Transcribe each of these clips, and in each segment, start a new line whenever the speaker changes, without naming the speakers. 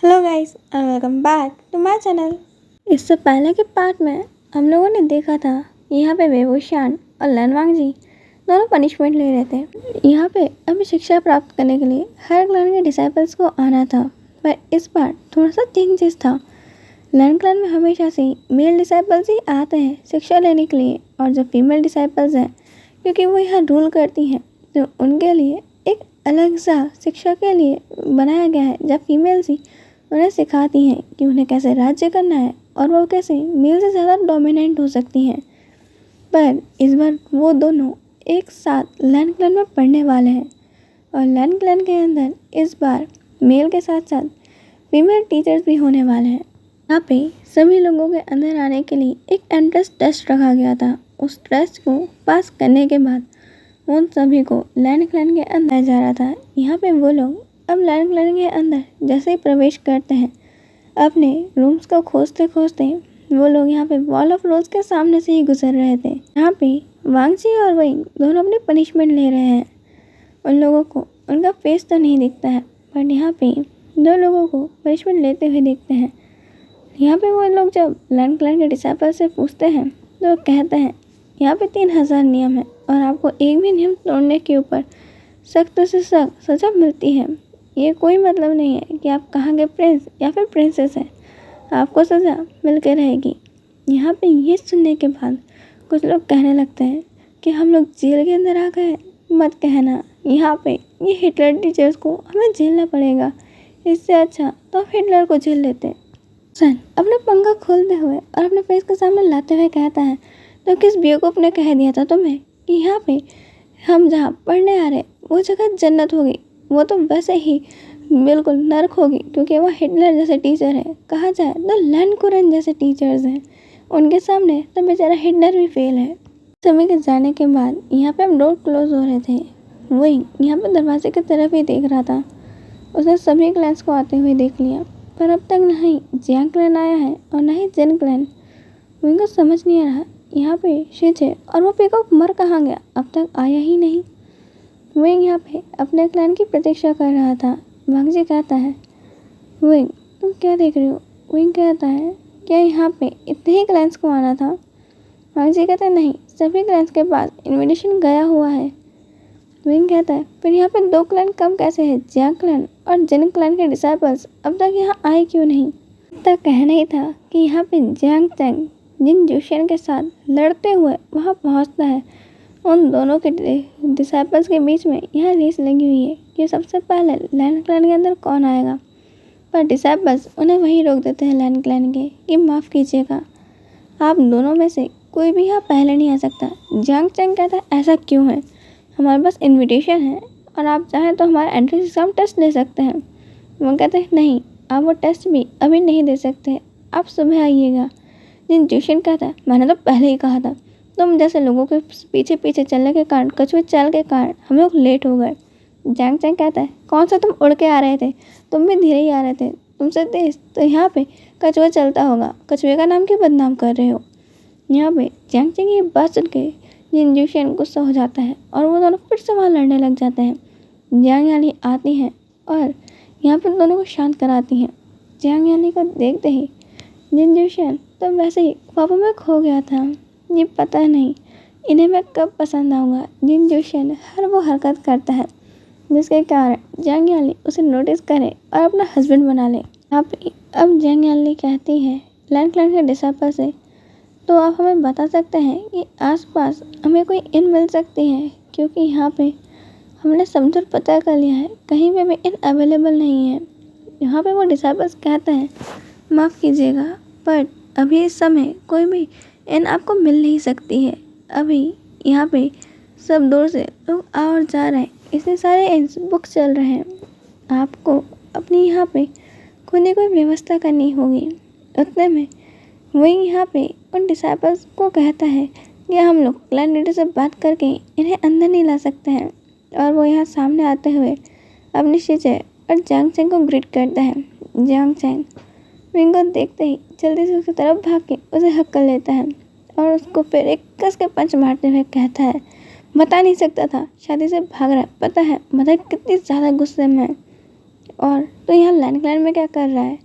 Hello guys and welcome back to my channel. इससे पहले के पार्ट में हम लोगों ने देखा था यहाँ पे वेवोशान और लैनवांग जी दोनों पनिशमेंट ले रहे थे। यहाँ पे अभी शिक्षा प्राप्त करने के लिए हर क्लैन के डिसाइपल्स को आना था, पर इस बार थोड़ा सा चेंजेस था। लैन क्लैन में हमेशा से मेल डिसाइपल्स ही आते हैं शिक्षा लेने के लिए, और जो फीमेल डिसाइपल्स हैं क्योंकि वो यहाँ रूल करती हैं तो उनके लिए एक अलग सा शिक्षा के लिए बनाया गया है, जब फीमेल्स ही उन्हें सिखाती हैं कि उन्हें कैसे राज्य करना है और वो कैसे मेल से ज़्यादा डोमिनेंट हो सकती हैं। पर इस बार वो दोनों एक साथ लैन क्लैन में पढ़ने वाले हैं, और लैन क्लैन के अंदर इस बार मेल के साथ साथ फीमेल टीचर्स भी होने वाले हैं। यहाँ पे सभी लोगों के अंदर आने के लिए एक एंट्रेंस टेस्ट रखा गया था। उस टेस्ट को पास करने के बाद उन सभी को लैन क्लैन के अंदर जा रहा था। यहाँ पे वो लोग अब लैन क्लैन के अंदर जैसे ही प्रवेश करते हैं, अपने रूम्स को खोजते खोजते वो लोग यहाँ पे वॉल ऑफ रोज के सामने से ही गुजर रहे थे। यहाँ पे वांगजी और विंग दोनों अपनी पनिशमेंट ले रहे हैं। उन लोगों को उनका फेस तो नहीं दिखता है, बट यहाँ पे दो लोगों को पनिशमेंट लेते हुए दिखते हैं। यहाँ पे वो लोग जब लैन क्लैन के डिसाइपल से पूछते हैं तो कहते हैं यहाँ पे 3000 नियम है और आपको एक भी नियम तोड़ने के ऊपर सख्त से सख्त सजा मिलती है। ये कोई मतलब नहीं है कि आप कहाँ के प्रिंस या फिर प्रिंसेस हैं, आपको सज़ा मिल के रहेगी। यहाँ पे ये सुनने के बाद कुछ लोग कहने लगते हैं कि हम लोग जेल के अंदर आ गए। मत कहना, यहाँ पे ये हिटलर टीचर्स को हमें झेलना पड़ेगा, इससे अच्छा तो आप हिटलर को झेल लेते। सन अपना पंखा खोलते हुए और अपने फेस के सामने लाते हुए कहता है, तो किस बेवकूफ़ ने कह दिया था तुम्हें कि यहाँ पे हम जहाँ पढ़ने आ रहे वो जगह जन्नत होगी? वो तो वैसे ही बिल्कुल नर्क होगी, क्योंकि वो हिटलर जैसे टीचर है। कहा जाए तो लैन कुरन जैसे टीचर्स हैं, उनके सामने तो बेचारा हिटलर भी फेल है। समय के जाने के बाद यहाँ पे हम डोर क्लोज हो रहे थे। वही यहाँ पे दरवाजे की तरफ ही देख रहा था। उसने सभी क्लैंस को आते हुए देख लिया, पर अब तक ना ही जियांग क्लैन आया है और ना ही जिन क्लैन। वही को समझ नहीं आ रहा यहाँ पे शिचे और वो पीकॉक मर कहाँ गया, अब तक आया ही नहीं। विंग यहाँ पे अपने क्लैन की प्रतीक्षा कर रहा था। वांगजी कहता है, विंग तुम क्या देख रहे हो? विंग कहता है, क्या यहाँ पे इतने ही क्लैंस को आना था? वांगजी कहता है, नहीं, सभी क्लैंस के पास इनविटेशन गया हुआ है। विंग कहता है, फिर यहाँ पे 2 क्लैन कम कैसे है? जियांग क्लैन और जिन क्लैन के डिसाइपल्स अब तक यहाँ आए क्यों नहीं? तक कहना ही था कि यहाँ पे जियांग चैंग जिन जोशियन के साथ लड़ते हुए वहाँ पहुँचता है। उन दोनों के डिसाइपल्स के बीच में यहाँ रेस लगी हुई है कि सबसे पहले लैन क्लैन के अंदर कौन आएगा, पर डिसाइपल्स उन्हें वहीं रोक देते हैं लैन क्लैन के कि माफ़ कीजिएगा, आप दोनों में से कोई भी यहाँ पहले नहीं आ सकता। जियांग चैंग कहता है, ऐसा क्यों है? हमारे पास इन्विटेशन है और आप चाहें तो हमारा एंट्रेंस एग्ज़ाम टेस्ट ले सकते हैं। वो कहते हैं, नहीं, आप वो टेस्ट भी अभी नहीं दे सकते, आप सुबह आइएगा। जिन जोशियन कहता है, मैंने तो पहले ही कहा था, तुम जैसे लोगों के पीछे पीछे चलने के कारण, कछुए चाल के कारण हम लोग लेट हो गए। जियांग चैंग कहता है, कौन सा तुम उड़ के आ रहे थे? तुम भी धीरे ही आ रहे थे, तुमसे तेज तो यहाँ पे कछुआ चलता होगा, कछुए का नाम क्यों बदनाम कर रहे हो? यहाँ पे जियांग चैंग ये बात सुन के जिन जोशियन गुस्सा हो जाता है और वो दोनों फिर से वहाँ लड़ने लग जाते हैं। जियांग यानी आती हैं और यहाँ पर दोनों को शांत कराती हैं। जियांग यानी को देखते ही जिन जोशियन तो वैसे ही ख्वाबों में खो गया था। ये पता नहीं इन्हें मैं कब पसंद आऊँगा। जिन जोशियन हर वो हरकत करता है जिसके कारण जियांग याली उसे नोटिस करे और अपना हस्बैंड बना ले। अब जियांग याली कहती है लैन क्लैन के डिसाइपल से, तो आप हमें बता सकते हैं कि आसपास हमें कोई इन मिल सकती है, क्योंकि यहाँ पे हमने सब दूर पता कर लिया है, कहीं पे भी इन अवेलेबल नहीं है। यहाँ पे वो डिसाइपल्स कहते हैं, माफ़ कीजिएगा, पर अभी इस समय कोई भी इन आपको मिल नहीं सकती है। अभी यहाँ पे सब दूर से लोग आ और जा रहे हैं, इतने सारे इंस बुक चल रहे हैं, आपको अपनी यहाँ पे खुद ही कोई व्यवस्था करनी होगी। उतने में वही यहाँ पे उन डिसाइपल्स को कहता है कि हम लोग क्लैन लीडर से बात करके इन्हें अंदर नहीं ला सकते हैं, और वो यहाँ सामने आते हुए अपनी शिचे और जियांग चैंग को ग्रीट करता है। जियांग चैंग विंग को देखते ही जल्दी से उसकी तरफ भाग के उसे हक कर लेता है और उसको फिर एक कस के पंच मारते हुए कहता है, बता नहीं सकता था, शादी से भाग रहा है, पता है मदर कितनी ज़्यादा गुस्से में है। और तो यहाँ लैंड में क्या कर रहा है?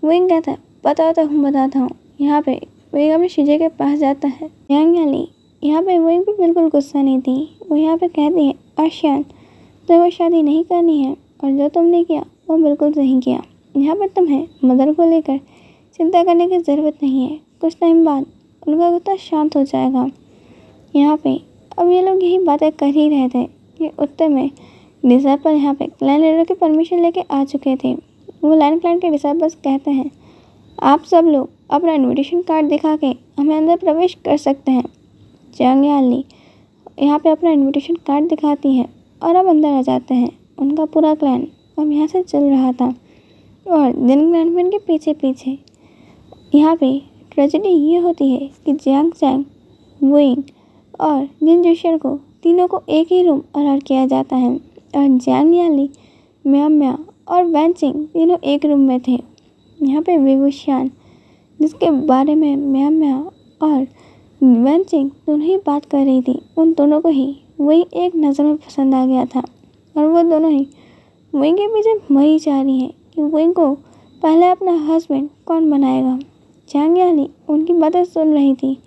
विंग कहता है पता हो तो हम बताता हूँ। यहाँ पे विंग अपने शीजे के पास जाता है। यांग याली यहाँ पे विंग पे बिल्कुल गुस्सा नहीं थी। वो यहाँ पे कहती है आशियान तो वो शादी नहीं करनी है और जो तुमने किया वो बिल्कुल सही किया। यहाँ पर तुम्हें मदर को लेकर चिंता करने की ज़रूरत नहीं है। कुछ टाइम बाद उनका गुस्सा शांत हो जाएगा। यहाँ पे अब ये लोग यही बातें कर ही रहे थे कि उत्तर में डिसाइपल यहाँ पे क्लैन लीडर की परमिशन लेके आ चुके थे। वो लाइन क्लैन के डिसाइपल्स कहते हैं आप सब लोग अपना इनविटेशन कार्ड दिखा के हमें अंदर प्रवेश कर सकते हैं। चांग याली यहाँ पे अपना इनविटेशन कार्ड दिखाती है और अब अंदर आ जाते हैं। उनका पूरा क्लैन अब यहाँ से चल रहा था और जिन ग्रैंडमैन के पीछे पीछे यहाँ पे ट्रेजेडी ये होती है कि जियांग चैंग, विंग और जिन जुशियन को तीनों को एक ही रूम अलॉट किया जाता है और जियांग याली, म्याम म्या और वैन चिंग तीनों एक रूम में थे। यहाँ पे विवुशियान जिसके बारे में म्याम म्या और वैन चिंग दोनों ही बात कर रही थी, उन दोनों को ही वही एक नज़र में पसंद आ गया था और वो दोनों ही विंग के पीछे मरी जा रही है कि विंग को पहले अपना हस्बैंड कौन बनाएगा। चांग याली उनकी बातें सुन रही थी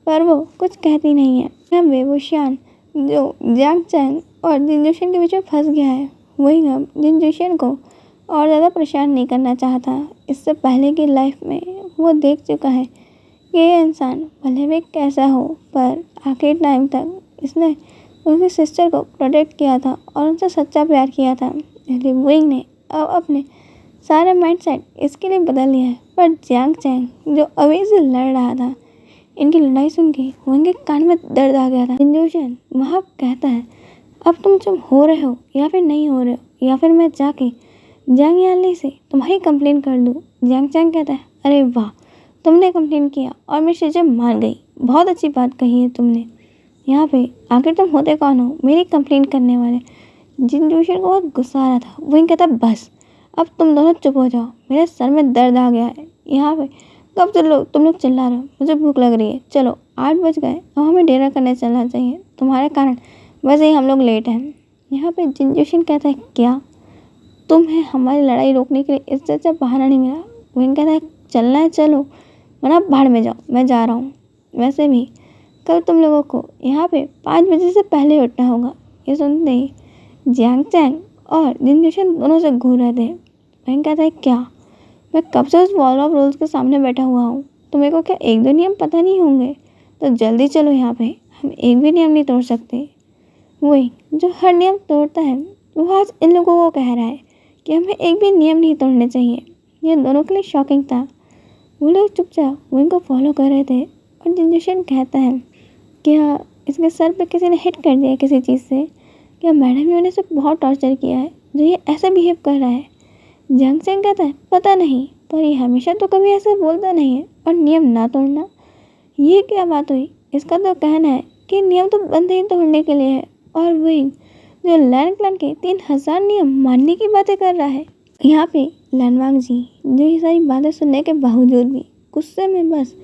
पर वो कुछ कहती नहीं है। यहाँ विवुशियान जो जियांग चैंग और जिन जुशियन के बीच में फंस गया है वही अब जिन जुशियन को और ज़्यादा परेशान नहीं करना चाहता। इससे पहले की लाइफ में वो देख चुका है कि ये इंसान भले भी कैसा हो पर आखिरी टाइम तक इसने उसकी सिस्टर को प्रोटेक्ट किया था और उनसे सच्चा प्यार किया था। इसलिए विंग ने अब अपने सारे माइंडसेट इसके लिए बदल लिया है। पर जियांग चैंग जो अभी से लड़ रहा था, इनकी लड़ाई सुन के विंग के कान में दर्द आ गया था। जिन जुशियन वहाँ कहता है अब तुम चुप हो रहे हो या फिर नहीं हो रहे हो या फिर मैं जाके जियांग याली से तुम्हारी कंप्लेन कर दूँ। जियांग चैंग कहता है अरे वाह तुमने कंप्लेन किया और मेरी शिजे मान गई, बहुत अच्छी बात कही है तुमने। यहाँ पे आखिर तुम होते कौन हो मेरी कंप्लेन करने वाले। जिन जुशियन को बहुत गुस्सा आ रहा था वही कहता बस अब तुम दोनों चुप हो जाओ, मेरे सर में दर्द आ गया है। यहाँ पे कब तुम लोग चिल्ला रहे हो, मुझे भूख लग रही है। चलो 8 बज गए, अब हमें डिनर करने चलना चाहिए, तुम्हारे कारण वैसे ही हम लोग लेट हैं। यहाँ पे जिन जुशियन कहता है क्या तुम्हें हमारी लड़ाई रोकने के लिए इससे अच्छा बहाना नहीं मिला। विंग कहता है चलना है चलो वरना भाड़ में जाओ, मैं जा रहा हूँ। वैसे भी कल तुम लोगों को यहाँ पे 5 बजे से पहले उठना होगा। ये सुनते ही जियांग चैंग और जिन जुशियन दोनों से घूर रहे थे। विंग कहता है क्या मैं कब से उस वॉल ऑफ रूल्स के सामने बैठा हुआ हूँ, तुम्हें को क्या एक दो नियम पता नहीं होंगे? तो जल्दी चलो, यहाँ पे हम एक भी नियम नहीं तोड़ सकते। वही जो हर नियम तोड़ता है वो आज इन लोगों को कह रहा है कि हमें एक भी नियम नहीं तोड़ने चाहिए। ये दोनों के लिए शॉकिंग था। वो लोग चुपचाप विंग को फॉलो कर रहे थे और जिन जुशियन कहता है क्या इसके सर पे किसी ने हिट कर दिया किसी चीज़ से, क्या मैडम ने उन्हें बहुत टॉर्चर किया है जो ये ऐसा बिहेव कर रहा है। जियांग चैंग कहता है पता नहीं पर ये हमेशा तो कभी ऐसे बोलता नहीं है और नियम ना तोड़ना, ये क्या बात हुई। इसका तो कहना है कि नियम तो बंदे ही तोड़ने के लिए है और विंग जो लैंड क्लैन के 3000 नियम मानने की बातें कर रहा है। यहाँ पे लैनवांग जी जो ये सारी बातें सुनने के बावजूद भी गुस्से में बस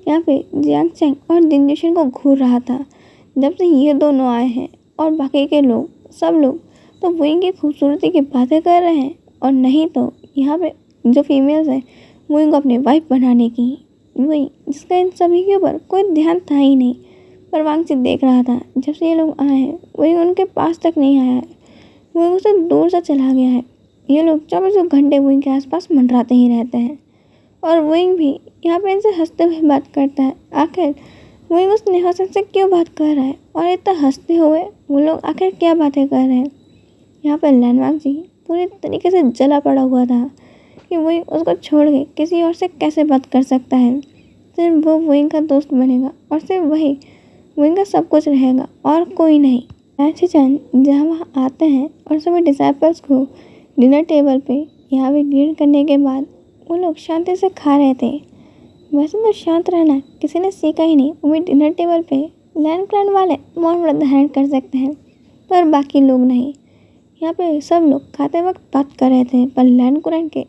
यहाँ पे जियांग चैंग और जिन जुशियन को घूर रहा था। जब से ये दोनों आए हैं और बाकी के लोग सब लोग तो विंग की खूबसूरती की बातें कर रहे हैं और नहीं तो यहाँ पे जो फीमेल्स हैं वो इनको अपनी वाइफ बनाने की, वही जिसका इन सभी के ऊपर कोई ध्यान था ही नहीं। पर वांग से देख रहा था जब से ये लोग आए हैं वही उनके पास तक नहीं आया है, वो उनसे दूर से चला गया है। ये लोग 24 घंटे विंग के आसपास मंडराते ही रहते हैं और विंग भी यहाँ पे इनसे हंसते हुए बात करता है। आखिर विंग उस नेहा सेन से क्यों बात कर रहा है और इतना हंसते हुए वो लोग आखिर क्या बातें कर रहे हैं। यहाँ पर लैनवांग जी पूरी तरीके से जला पड़ा हुआ था कि विंग उसको छोड़ के किसी और से कैसे बात कर सकता है। सिर्फ वो विंग का दोस्त बनेगा और सिर्फ वही विंग का सब कुछ रहेगा और कोई नहीं। ऐसे चंद जहाँ वहाँ आते हैं और सभी डिसाइपल्स को डिनर टेबल पे यहाँ पे ग्रीट करने के बाद वो लोग शांति से खा रहे थे। वैसे तो शांत रहना किसी ने सीखा ही नहीं। वो भी डिनर टेबल पे लैंड क्लैन वाले मौन व्रत धारण कर सकते हैं पर बाकी लोग नहीं। यहाँ पे सब लोग खाते वक्त बात कर रहे थे पर लैंड क्लैन के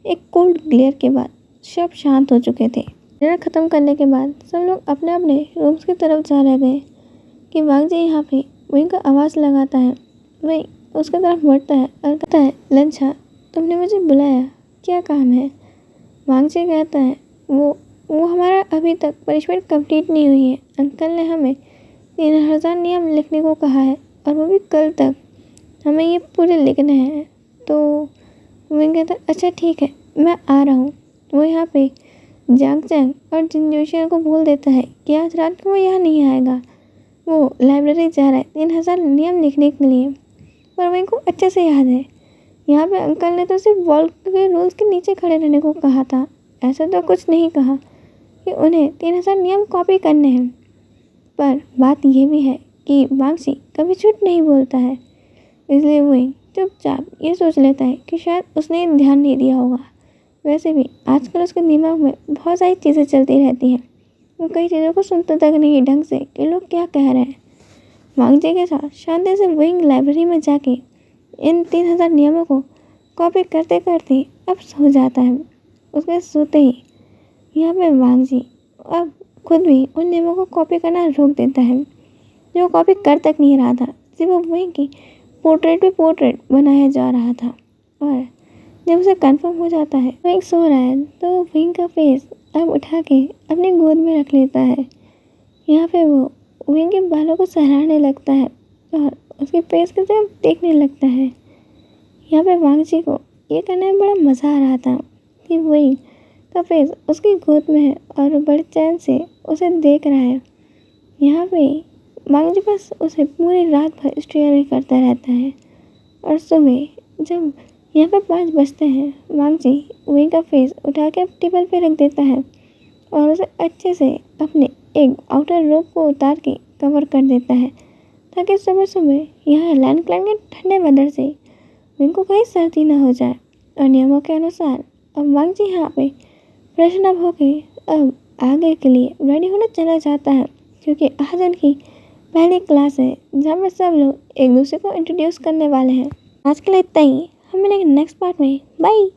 एक कोल्ड ग्लेयर के बाद सब शांत हो चुके थे। डिनर ख़त्म करने के बाद सब लोग अपने अपने रूम्स की तरफ जा रहे थे कि वांग जी यहाँ पे विंग का आवाज़ लगाता है। वही उसकी तरफ बढ़ता है और कहता है लंचा तुमने मुझे बुलाया, क्या काम है? वांगजी कहता है, वो हमारा अभी तक पनिशमेंट कंप्लीट नहीं हुई है। अंकल ने हमें 3000 नियम लिखने को कहा है और वो भी कल तक। हमें ये पूरे लिखने हैं। तो विंग कहता है, अच्छा ठीक है, मैं आ रहा हूँ। वो यहाँ पे जांग चैंग और जिनजोशिया को बोल देता है कि आज रात को वो यहाँ नहीं आएगा। वो लाइब्रेरी जा रहा है 3000 नियम लिखने के लिए। पर विंग को अच्छे से याद है, यहाँ पे अंकल ने तो सिर्फ वॉल के रूल्स के नीचे खड़े रहने को कहा था। ऐसा तो कुछ नहीं कहा कि उन्हें 3000 नियम कॉपी करने हैं। पर बात यह भी है कि वांगजी कभी झूठ नहीं बोलता है, इसलिए विंग चुपचाप ये सोच लेता है कि शायद उसने ध्यान नहीं दिया होगा। वैसे भी आजकल उसके दिमाग में बहुत सारी चीज़ें चलती रहती हैं। वो कई चीज़ों को सुनता तक नहीं ढंग से कि लोग क्या कह रहे हैं। वांगजी के साथ शांति से विंग लाइब्रेरी में जाके इन 3000 नियमों को कॉपी करते करते अब सो जाता है। उसके सोते ही यहाँ पे वांगजी अब खुद भी उन नियमों को कॉपी करना रोक देता है, जो कॉपी कर तक नहीं रहा था। सिर्फ वो विंग की पोर्ट्रेट पे पोर्ट्रेट बनाया जा रहा था। और जब उसे कंफर्म हो जाता है विंग सो रहा है, तो विंग का फेस अब उठा के अपनी गोद में रख लेता है। यहाँ पे वो विंग के बालों को सहलाने लगता है और उसके फेस की तरफ देखने लगता है। यहाँ पे वांगजी को ये करने में बड़ा मज़ा आ रहा था कि विंग का फेस उसकी गोद में है और वो बड़े चैन से उसे देख रहा है। यहाँ पे वांगजी बस उसे पूरी रात भर स्टेयर करता रहता है। और सुबह जब यहाँ पे 5 बजते हैं, वांगजी विंग का फेस उठा के टेबल पे रख देता है और उसे अच्छे से अपने एक आउटर रोब को उतार के कवर कर देता है, ताकि सुबह सुबह यहाँ लैंड क्लाइंग के ठंडे वेदर से विंग को कहीं सर्दी ना हो जाए। और नियमों के अनुसार अब वांगजी यहाँ पे फ्रेशन अप होके अब आगे के लिए रेडी होने चला जाता है, क्योंकि आज उनकी पहली क्लास है जहाँ पे सब लोग एक दूसरे को इंट्रोड्यूस करने वाले हैं। आज के लिए इतना ही, हम मिलेंगे नेक्स्ट पार्ट में। बाय।